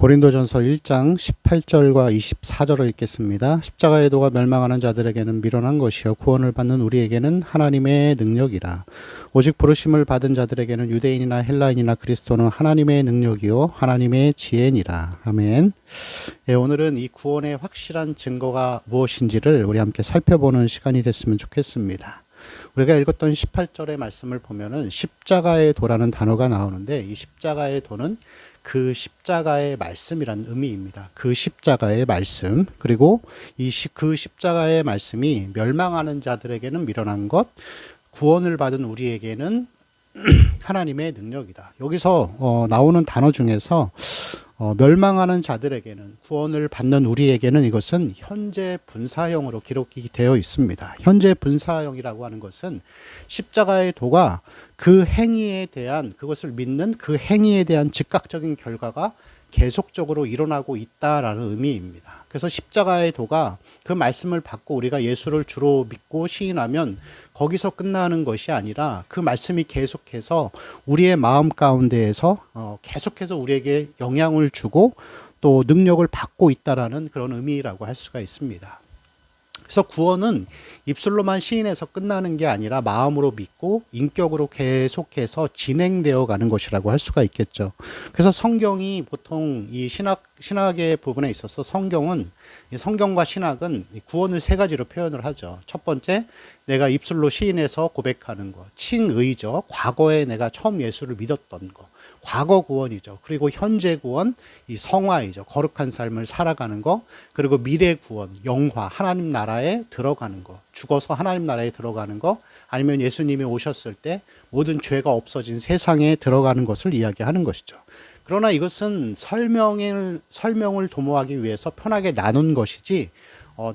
고린도전서 1장 18절과 24절을 읽겠습니다. 십자가의 도가 멸망하는 자들에게는 미련한 것이요 구원을 받는 우리에게는 하나님의 능력이라. 오직 부르심을 받은 자들에게는 유대인이나 헬라인이나 그리스도는 하나님의 능력이요 하나님의 지혜니라. 아멘. 오늘은 이 구원의 확실한 증거가 무엇인지를 우리 함께 살펴보는 시간이 됐으면 좋겠습니다. 우리가 읽었던 18절의 말씀을 보면은 십자가의 도라는 단어가 나오는데, 이 십자가의 도는 그 십자가의 말씀이란 의미입니다. 그 십자가의 말씀, 그리고 그 십자가의 말씀이 멸망하는 자들에게는 미련한 것, 구원을 받은 우리에게는 하나님의 능력이다. 여기서 나오는 단어 중에서 멸망하는 자들에게는, 구원을 받는 우리에게는, 이것은 현재 분사형으로 기록이 되어 있습니다. 현재 분사형이라고 하는 것은 십자가의 도가 그 행위에 대한, 그것을 믿는 그 행위에 대한 즉각적인 결과가 계속적으로 일어나고 있다라는 의미입니다. 그래서 십자가의 도가 그 말씀을 받고 우리가 예수를 주로 믿고 시인하면 거기서 끝나는 것이 아니라 그 말씀이 계속해서 우리의 마음 가운데에서 계속해서 우리에게 영향을 주고 또 능력을 받고 있다라는 그런 의미라고 할 수가 있습니다. 그래서 구원은 입술로만 시인해서 끝나는 게 아니라 마음으로 믿고 인격으로 계속해서 진행되어 가는 것이라고 할 수가 있겠죠. 그래서 성경이 보통 이 신학의 부분에 있어서 성경과 신학은 구원을 세 가지로 표현을 하죠. 첫 번째, 내가 입술로 시인해서 고백하는 것, 칭의죠. 과거에 내가 처음 예수를 믿었던 것, 과거 구원이죠. 그리고 현재 구원, 이 성화이죠. 거룩한 삶을 살아가는 것. 그리고 미래 구원, 영화, 하나님 나라에 들어가는 것. 죽어서 하나님 나라에 들어가는 것. 아니면 예수님이 오셨을 때 모든 죄가 없어진 세상에 들어가는 것을 이야기하는 것이죠. 그러나 이것은 설명을 도모하기 위해서 편하게 나눈 것이지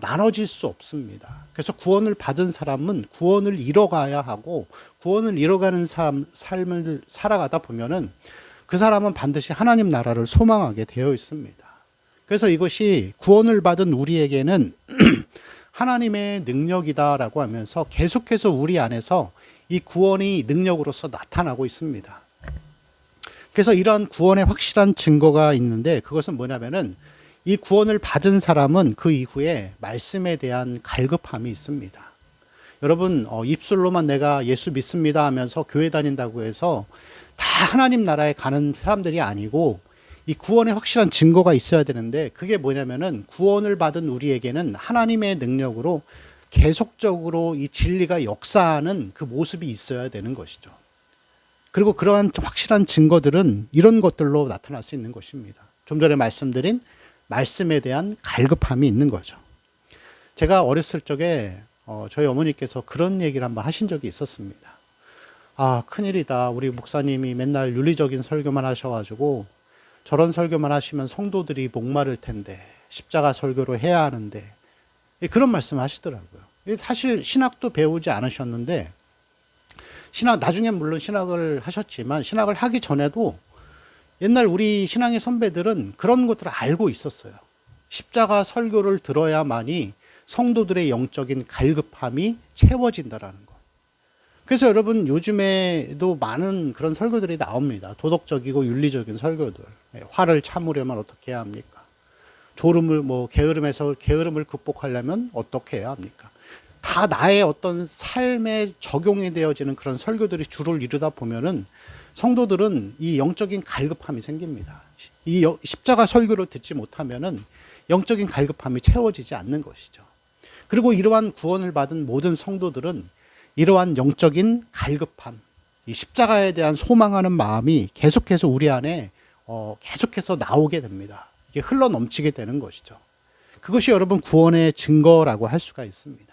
나눠질 수 없습니다. 그래서 구원을 받은 사람은 구원을 이뤄가야 하고, 구원을 이뤄가는 삶을 살아가다 보면은 그 사람은 반드시 하나님 나라를 소망하게 되어 있습니다. 그래서 이것이 구원을 받은 우리에게는 하나님의 능력이다라고 하면서 계속해서 우리 안에서 이 구원이 능력으로서 나타나고 있습니다. 그래서 이러한 구원의 확실한 증거가 있는데, 그것은 뭐냐면은 이 구원을 받은 사람은 그 이후에 말씀에 대한 갈급함이 있습니다. 여러분, 입술로만 내가 예수 믿습니다 하면서 교회 다닌다고 해서 다 하나님 나라에 가는 사람들이 아니고, 이 구원의 확실한 증거가 있어야 되는데, 그게 뭐냐면은 구원을 받은 우리에게는 하나님의 능력으로 계속적으로 이 진리가 역사하는 그 모습이 있어야 되는 것이죠. 그리고 그러한 확실한 증거들은 이런 것들로 나타날 수 있는 것입니다. 좀 전에 말씀드린 말씀에 대한 갈급함이 있는 거죠. 제가 어렸을 적에 저희 어머니께서 그런 얘기를 한번 하신 적이 있었습니다. 아, 큰일이다. 우리 목사님이 맨날 윤리적인 설교만 하셔가지고 저런 설교만 하시면 성도들이 목마를 텐데, 십자가 설교로 해야 하는데, 그런 말씀 하시더라고요. 사실 신학도 배우지 않으셨는데, 나중에 물론 신학을 하셨지만 신학을 하기 전에도 옛날 우리 신앙의 선배들은 그런 것들을 알고 있었어요. 십자가 설교를 들어야만이 성도들의 영적인 갈급함이 채워진다라는 거. 그래서 여러분, 요즘에도 많은 그런 설교들이 나옵니다. 도덕적이고 윤리적인 설교들. 화를 참으려면 어떻게 해야 합니까? 게으름을 극복하려면 어떻게 해야 합니까? 다 나의 어떤 삶에 적용이 되어지는 그런 설교들이 주를 이루다 보면은 성도들은 이 영적인 갈급함이 생깁니다. 이 십자가 설교를 듣지 못하면은 영적인 갈급함이 채워지지 않는 것이죠. 그리고 이러한 구원을 받은 모든 성도들은 이러한 영적인 갈급함, 이 십자가에 대한 소망하는 마음이 계속해서 우리 안에 계속해서 나오게 됩니다. 이게 흘러 넘치게 되는 것이죠. 그것이 여러분 구원의 증거라고 할 수가 있습니다.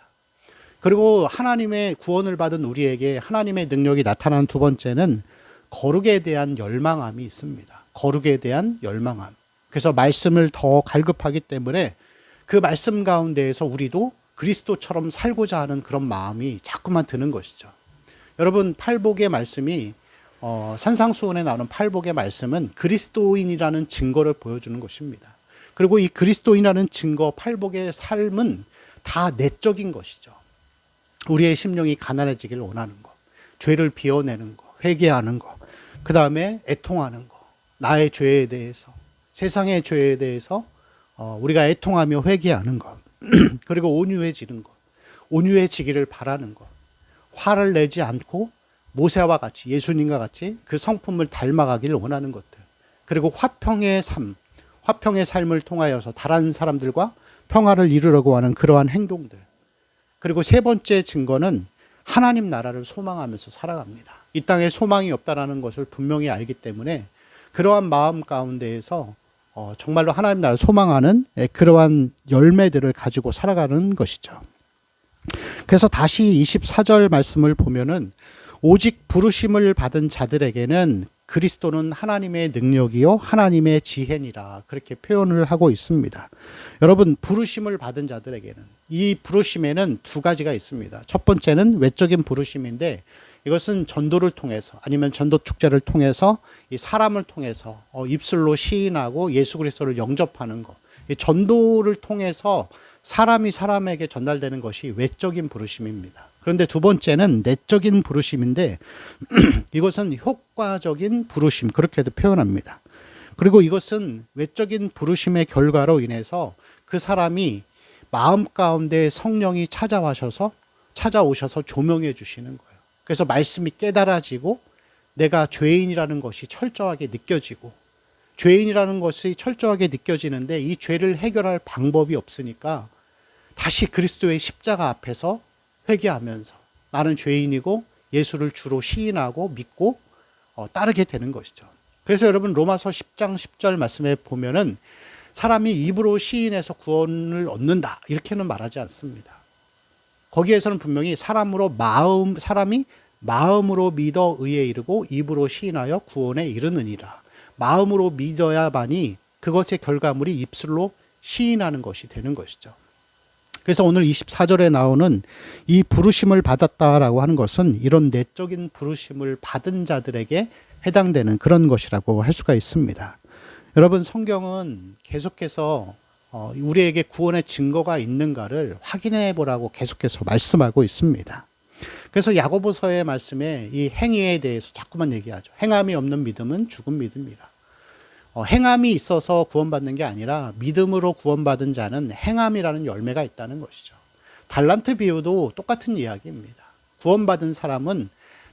그리고 하나님의 구원을 받은 우리에게 하나님의 능력이 나타나는 두 번째는 거룩에 대한 열망함이 있습니다. 거룩에 대한 열망함. 그래서 말씀을 더 갈급하기 때문에 그 말씀 가운데에서 우리도 그리스도처럼 살고자 하는 그런 마음이 자꾸만 드는 것이죠. 여러분, 팔복의 말씀이 산상수훈에 나오는 팔복의 말씀은 그리스도인이라는 증거를 보여주는 것입니다. 그리고 이 그리스도인이라는 증거, 팔복의 삶은 다 내적인 것이죠. 우리의 심령이 가난해지길 원하는 것, 죄를 비워내는 것, 회개하는 것, 그 다음에 애통하는 것, 나의 죄에 대해서 세상의 죄에 대해서 우리가 애통하며 회개하는 것, 그리고 온유해지는 것, 온유해지기를 바라는 것, 화를 내지 않고 모세와 같이, 예수님과 같이 그 성품을 닮아가기를 원하는 것들, 그리고 화평의 삶을 통하여서 다른 사람들과 평화를 이루려고 하는 그러한 행동들. 그리고 세 번째 증거는 하나님 나라를 소망하면서 살아갑니다. 이 땅에 소망이 없다라는 것을 분명히 알기 때문에 그러한 마음 가운데에서 정말로 하나님 나라를 소망하는 그러한 열매들을 가지고 살아가는 것이죠. 그래서 다시 24절 말씀을 보면은 오직 부르심을 받은 자들에게는 그리스도는 하나님의 능력이요 하나님의 지혜니라, 그렇게 표현을 하고 있습니다. 여러분, 부르심을 받은 자들에게는, 이 부르심에는 두 가지가 있습니다. 첫 번째는 외적인 부르심인데, 이것은 전도를 통해서 아니면 전도 축제를 통해서 이 사람을 통해서 입술로 시인하고 예수 그리스도를 영접하는 것, 이 전도를 통해서 사람이 사람에게 전달되는 것이 외적인 부르심입니다. 그런데 두 번째는 내적인 부르심인데 이것은 효과적인 부르심, 그렇게도 표현합니다. 그리고 이것은 외적인 부르심의 결과로 인해서 그 사람이 마음 가운데 성령이 찾아오셔서 조명해 주시는 거예요. 그래서 말씀이 깨달아지고 내가 죄인이라는 것이 철저하게 느껴지고, 죄인이라는 것이 철저하게 느껴지는데 이 죄를 해결할 방법이 없으니까 다시 그리스도의 십자가 앞에서 회개하면서 나는 죄인이고 예수를 주로 시인하고 믿고 따르게 되는 것이죠. 그래서 여러분, 로마서 10장 10절 말씀에 보면은 사람이 입으로 시인해서 구원을 얻는다, 이렇게는 말하지 않습니다. 거기에서는 분명히 사람이 마음으로 믿어 의에 이르고 입으로 시인하여 구원에 이르느니라. 마음으로 믿어야만이 그것의 결과물이 입술로 시인하는 것이 되는 것이죠. 그래서 오늘 24절에 나오는 이 부르심을 받았다라고 하는 것은 이런 내적인 부르심을 받은 자들에게 해당되는 그런 것이라고 할 수가 있습니다. 여러분, 성경은 계속해서 우리에게 구원의 증거가 있는가를 확인해 보라고 계속해서 말씀하고 있습니다. 그래서 야고보서의 말씀에 이 행위에 대해서 자꾸만 얘기하죠. 행함이 없는 믿음은 죽은 믿음이라. 행함이 있어서 구원받는 게 아니라 믿음으로 구원받은 자는 행함이라는 열매가 있다는 것이죠. 달란트 비유도 똑같은 이야기입니다. 구원받은 사람은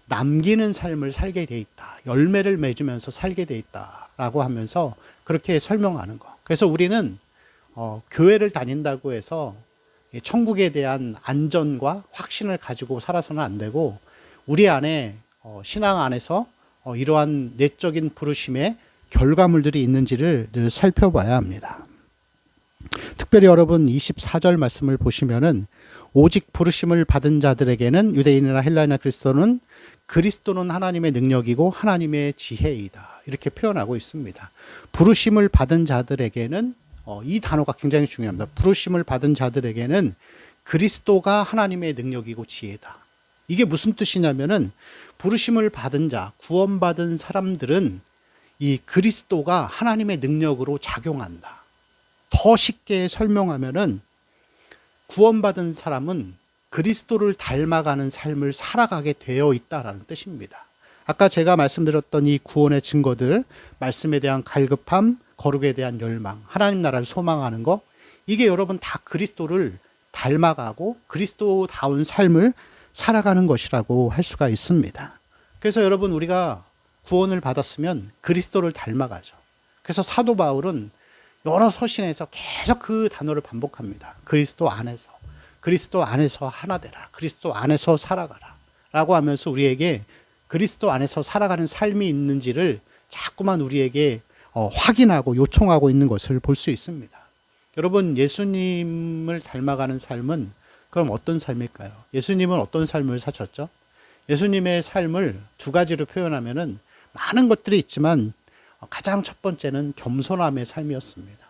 남기는 삶을 살게 돼 있다, 열매를 맺으면서 살게 돼 있다라고 하면서 그렇게 설명하는 거. 그래서 우리는 교회를 다닌다고 해서 천국에 대한 안전과 확신을 가지고 살아서는 안 되고, 우리 안에 신앙 안에서 이러한 내적인 부르심의 결과물들이 있는지를 늘 살펴봐야 합니다. 특별히 여러분, 24절 말씀을 보시면은 오직 부르심을 받은 자들에게는, 유대인이나 헬라인이나 그리스도는 하나님의 능력이고 하나님의 지혜이다, 이렇게 표현하고 있습니다. 부르심을 받은 자들에게는, 이 단어가 굉장히 중요합니다. 부르심을 받은 자들에게는 그리스도가 하나님의 능력이고 지혜다. 이게 무슨 뜻이냐면은, 부르심을 받은 자, 구원받은 사람들은 이 그리스도가 하나님의 능력으로 작용한다. 더 쉽게 설명하면은, 구원받은 사람은 그리스도를 닮아가는 삶을 살아가게 되어 있다라는 뜻입니다. 아까 제가 말씀드렸던 이 구원의 증거들, 말씀에 대한 갈급함, 거룩에 대한 열망, 하나님 나라를 소망하는 것, 이게 여러분 다 그리스도를 닮아가고 그리스도다운 삶을 살아가는 것이라고 할 수가 있습니다. 그래서 여러분, 우리가 구원을 받았으면 그리스도를 닮아가죠. 그래서 사도 바울은 여러 서신에서 계속 그 단어를 반복합니다. 그리스도 안에서 하나 되라, 그리스도 안에서 살아가라 라고 하면서 우리에게 그리스도 안에서 살아가는 삶이 있는지를 자꾸만 우리에게 확인하고 요청하고 있는 것을 볼 수 있습니다. 여러분, 예수님을 닮아가는 삶은 그럼 어떤 삶일까요? 예수님은 어떤 삶을 사셨죠? 예수님의 삶을 두 가지로 표현하면은 많은 것들이 있지만 가장 첫 번째는 겸손함의 삶이었습니다.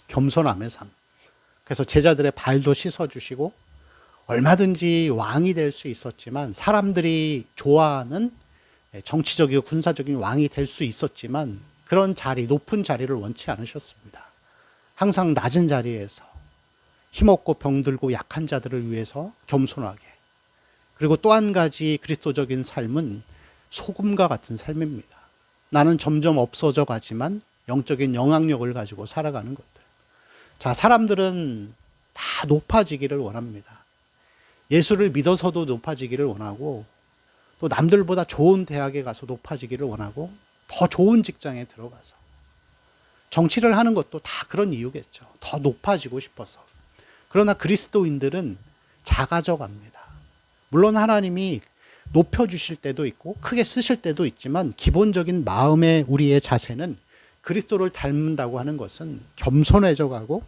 겸손함의 삶. 그래서 제자들의 발도 씻어주시고, 얼마든지 왕이 될 수 있었지만, 사람들이 좋아하는 정치적이고 군사적인 왕이 될 수 있었지만 그런 자리, 높은 자리를 원치 않으셨습니다. 항상 낮은 자리에서 힘없고 병들고 약한 자들을 위해서 겸손하게. 그리고 또 한 가지 그리스도적인 삶은 소금과 같은 삶입니다. 나는 점점 없어져 가지만 영적인 영향력을 가지고 살아가는 것들. 자, 사람들은 다 높아지기를 원합니다. 예수를 믿어서도 높아지기를 원하고, 또 남들보다 좋은 대학에 가서 높아지기를 원하고, 더 좋은 직장에 들어가서. 정치를 하는 것도 다 그런 이유겠죠. 더 높아지고 싶어서. 그러나 그리스도인들은 작아져 갑니다. 물론 하나님이 높여주실 때도 있고 크게 쓰실 때도 있지만, 기본적인 마음의 우리의 자세는 그리스도를 닮는다고 하는 것은 겸손해져 가고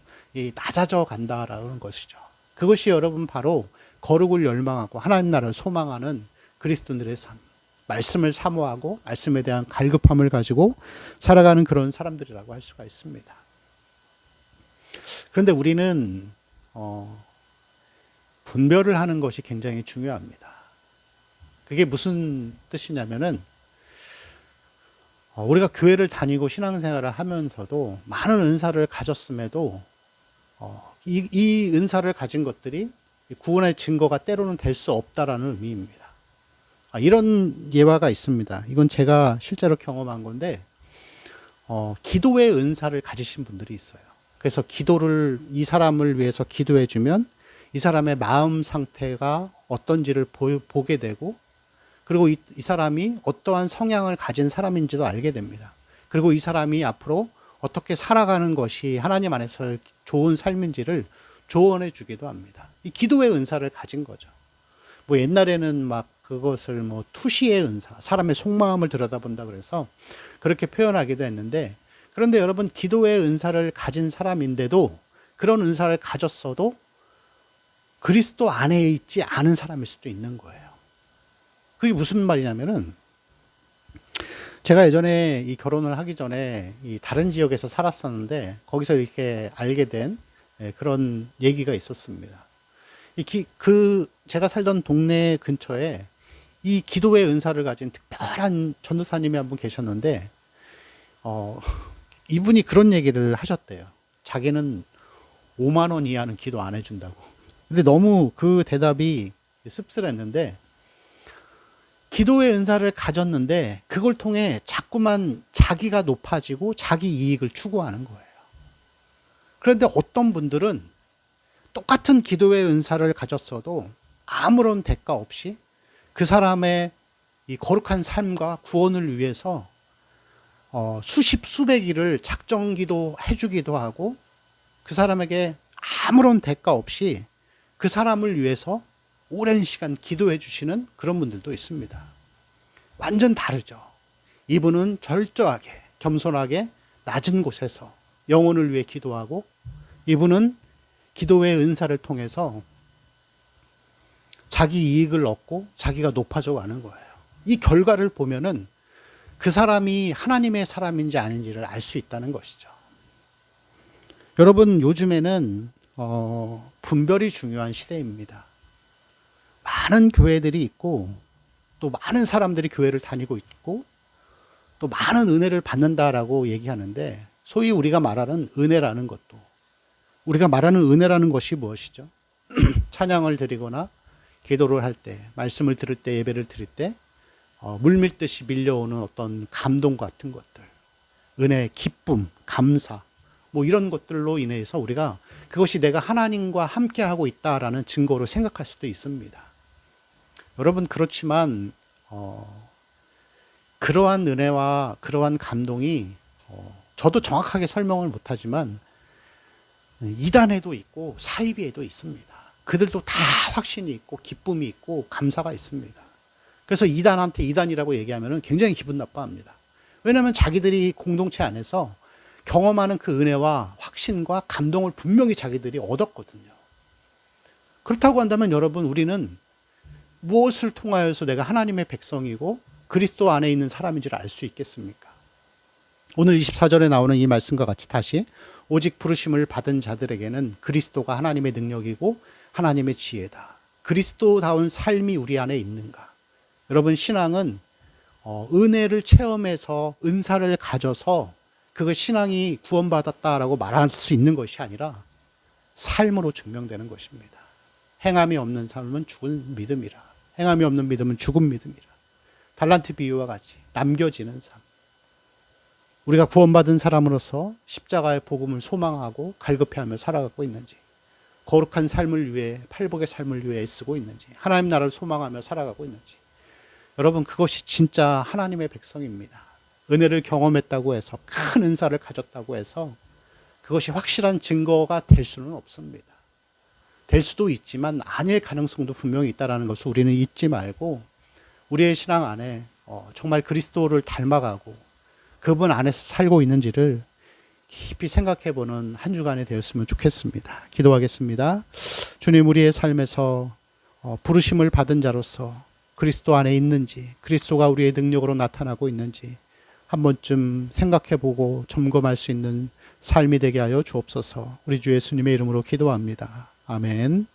낮아져 간다라는 것이죠. 그것이 여러분 바로 거룩을 열망하고 하나님 나라를 소망하는 그리스도인들의 삶, 말씀을 사모하고 말씀에 대한 갈급함을 가지고 살아가는 그런 사람들이라고 할 수가 있습니다. 그런데 우리는 분별을 하는 것이 굉장히 중요합니다. 그게 무슨 뜻이냐면은, 우리가 교회를 다니고 신앙생활을 하면서도 많은 은사를 가졌음에도 이 은사를 가진 것들이 구원의 증거가 때로는 될 수 없다라는 의미입니다. 이런 예화가 있습니다. 이건 제가 실제로 경험한 건데, 기도의 은사를 가지신 분들이 있어요. 그래서 기도를, 이 사람을 위해서 기도해 주면 이 사람의 마음 상태가 어떤지를 보게 되고, 그리고 이 사람이 어떠한 성향을 가진 사람인지도 알게 됩니다. 그리고 이 사람이 앞으로 어떻게 살아가는 것이 하나님 안에서 좋은 삶인지를 조언해 주기도 합니다. 이 기도의 은사를 가진 거죠. 뭐 옛날에는 막 그것을 뭐 투시의 은사, 사람의 속마음을 들여다본다 그래서 그렇게 표현하기도 했는데, 그런데 여러분, 기도의 은사를 가진 사람인데도, 그런 은사를 가졌어도 그리스도 안에 있지 않은 사람일 수도 있는 거예요. 그게 무슨 말이냐면은, 제가 예전에 이 결혼을 하기 전에 이 다른 지역에서 살았었는데, 거기서 이렇게 알게 된 그런 얘기가 있었습니다. 제가 살던 동네 근처에 이 기도의 은사를 가진 특별한 전도사님이 한 분 계셨는데, 이분이 그런 얘기를 하셨대요. 자기는 5만 원 이하는 기도 안 해준다고. 근데 너무 그 대답이 씁쓸했는데, 기도의 은사를 가졌는데 그걸 통해 자꾸만 자기가 높아지고 자기 이익을 추구하는 거예요. 그런데 어떤 분들은 똑같은 기도의 은사를 가졌어도 아무런 대가 없이 그 사람의 이 거룩한 삶과 구원을 위해서 수십 수백 일을 작정기도 해주기도 하고, 그 사람에게 아무런 대가 없이 그 사람을 위해서 오랜 시간 기도해 주시는 그런 분들도 있습니다. 완전 다르죠. 이분은 절저하게 겸손하게 낮은 곳에서 영혼을 위해 기도하고, 이분은 기도의 은사를 통해서 자기 이익을 얻고 자기가 높아져 가는 거예요. 이 결과를 보면은 그 사람이 하나님의 사람인지 아닌지를 알 수 있다는 것이죠. 여러분, 요즘에는 분별이 중요한 시대입니다. 많은 교회들이 있고, 또 많은 사람들이 교회를 다니고 있고, 또 많은 은혜를 받는다라고 얘기하는데, 소위 우리가 말하는 은혜라는 것도, 우리가 말하는 은혜라는 것이 무엇이죠? 찬양을 드리거나 기도를 할 때, 말씀을 들을 때, 예배를 드릴 때 물밀듯이 밀려오는 어떤 감동 같은 것들, 은혜, 기쁨, 감사, 뭐 이런 것들로 인해서 우리가 그것이 내가 하나님과 함께하고 있다라는 증거로 생각할 수도 있습니다. 여러분, 그렇지만 그러한 은혜와 그러한 감동이 저도 정확하게 설명을 못하지만 이단에도 있고 사이비에도 있습니다. 그들도 다 확신이 있고 기쁨이 있고 감사가 있습니다. 그래서 이단한테 이단이라고 얘기하면 굉장히 기분 나빠합니다. 왜냐하면 자기들이 공동체 안에서 경험하는 그 은혜와 확신과 감동을 분명히 자기들이 얻었거든요. 그렇다고 한다면 여러분, 우리는 무엇을 통하여서 내가 하나님의 백성이고 그리스도 안에 있는 사람인지를 알 수 있겠습니까? 오늘 24절에 나오는 이 말씀과 같이 다시, 오직 부르심을 받은 자들에게는 그리스도가 하나님의 능력이고 하나님의 지혜다. 그리스도다운 삶이 우리 안에 있는가? 여러분, 신앙은 은혜를 체험해서 은사를 가져서 그거 신앙이 구원받았다라고 말할 수 있는 것이 아니라 삶으로 증명되는 것입니다. 행함이 없는 삶은 죽은 믿음이라. 행함이 없는 믿음은 죽은 믿음이라. 달란트 비유와 같이 남겨지는 삶. 우리가 구원받은 사람으로서 십자가의 복음을 소망하고 갈급해하며 살아가고 있는지, 거룩한 삶을 위해, 팔복의 삶을 위해 애쓰고 있는지, 하나님 나라를 소망하며 살아가고 있는지. 여러분, 그것이 진짜 하나님의 백성입니다. 은혜를 경험했다고 해서, 큰 은사를 가졌다고 해서 그것이 확실한 증거가 될 수는 없습니다. 될 수도 있지만 아닐 가능성도 분명히 있다는 것을 우리는 잊지 말고, 우리의 신앙 안에 정말 그리스도를 닮아가고 그분 안에서 살고 있는지를 깊이 생각해보는 한 주간이 되었으면 좋겠습니다. 기도하겠습니다. 주님, 우리의 삶에서 부르심을 받은 자로서 그리스도 안에 있는지, 그리스도가 우리의 능력으로 나타나고 있는지 한 번쯤 생각해보고 점검할 수 있는 삶이 되게 하여 주옵소서. 우리 주 예수님의 이름으로 기도합니다. 아멘.